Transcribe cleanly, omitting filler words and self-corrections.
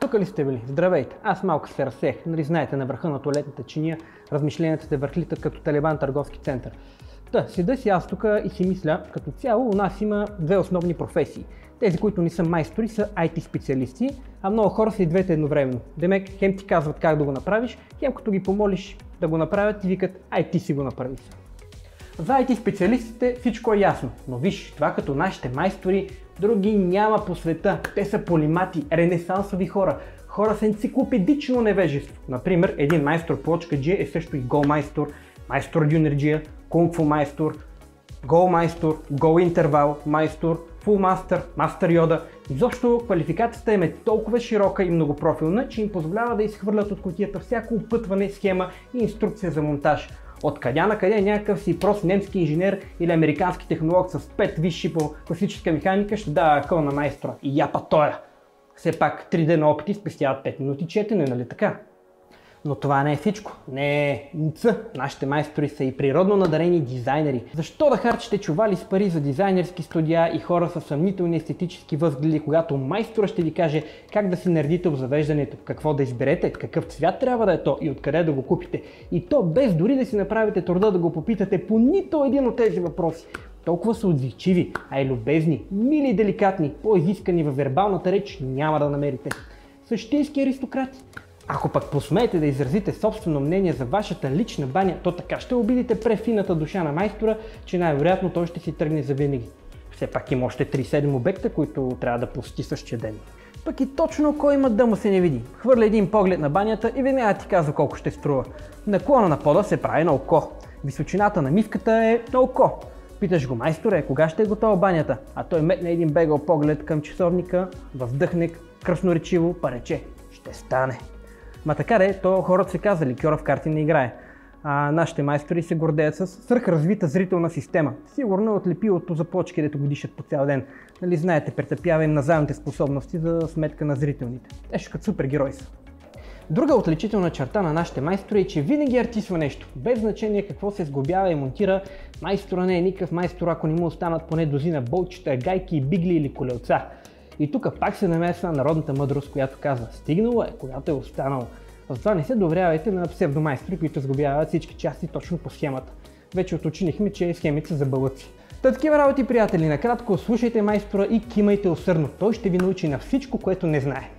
Тук ли сте били? Здравейте! Аз малко се разсех. Нали знаете, на върха на туалетната чиния размишленията те върхлитат като Талибан търговски център. Седа си аз тук и си мисля, като цяло у нас има две основни професии. Тези, които не са майстори, са IT специалисти, а много хора са и двете едновременно. Демек, хем ти казват как да го направиш, хем като ги помолиш да го направят, ти викат, ти си го направи. За IT специалистите всичко е ясно, но виж, това като нашите майстори, други няма по света. Те са полимати, ренесансови хора, хора с енциклопедично невежество. Например, един майстор плочкаджия е също и голмайстор, майстор дюнерджия, кунг-фу майстор, голмайстор, гол интервал майстор, фул мастър, мастър йода. Изобщо квалификацията им е толкова широка и многопрофилна, че им позволява да изхвърлят от кутията всяко опътване, схема и инструкция за монтаж. От къде на къде някакъв си прост немски инженер или американски технолог с 5 висши по класическа механика ще дава акъл на майстора и япа тоя. Все пак 3D на опити спестяват 5 минути четене, нали така? Но това не е всичко. Не, нашите майстори са и природно надарени дизайнери. Защо да харчите чували с пари за дизайнерски студия и хора с съмнителни естетически възгледи, когато майстора ще ви каже как да си наредите обзавеждането, какво да изберете, какъв цвят трябва да е то и откъде да го купите. И то без дори да си направите труда да го попитате по нито един от тези въпроси. Толкова са отзивчиви, а и любезни, мили и деликатни, по-изискани във вербалната реч няма да намерите. Същински аристократи. Ако пък посмеете да изразите собствено мнение за вашата лична баня, то така ще обидите префината душа на майстора, че най-вероятно той ще си тръгне завинаги. Все пак има още 3-7 обекта, които трябва да посети същия ден. Пък и точно кой има да му се не види. Хвърля един поглед на банята и веднага ти казва колко ще струва. Наклона на пода се прави на око. Височината на мивката е на око. Питаш го, майсторе, кога ще е готова банята? А той метне един бегъл поглед към часовника, въздъхне красноречиво, па рече, ще стане. Ма така де, то хората се казали, кьора в карти не играе. А нашите майстори се гордеят с свръхразвита зрителна система. Сигурно е от лепилото за плочки, дето го дишат по цял ден. Нали знаете, претъпява им наземните способности за сметка на зрителните. Те ще като супергерои са. Друга отличителна черта на нашите майстори е, че винаги артисва нещо. Без значение какво се сглобява и монтира, майстора не е никакъв майстор, ако не му останат поне дозина болчета, гайки, бигли или колелца. И тук пак се намесва народната мъдрост, която казва, стигнало е, когато е останало. Затова не се доверявайте на псевдомайстори, които сглобяват всички части точно по схемата. Вече уточнихме, че схемите са за бълъци. Такива работи, приятели, накратко слушайте майстора и кимайте усърдно. Той ще ви научи на всичко, което не знае.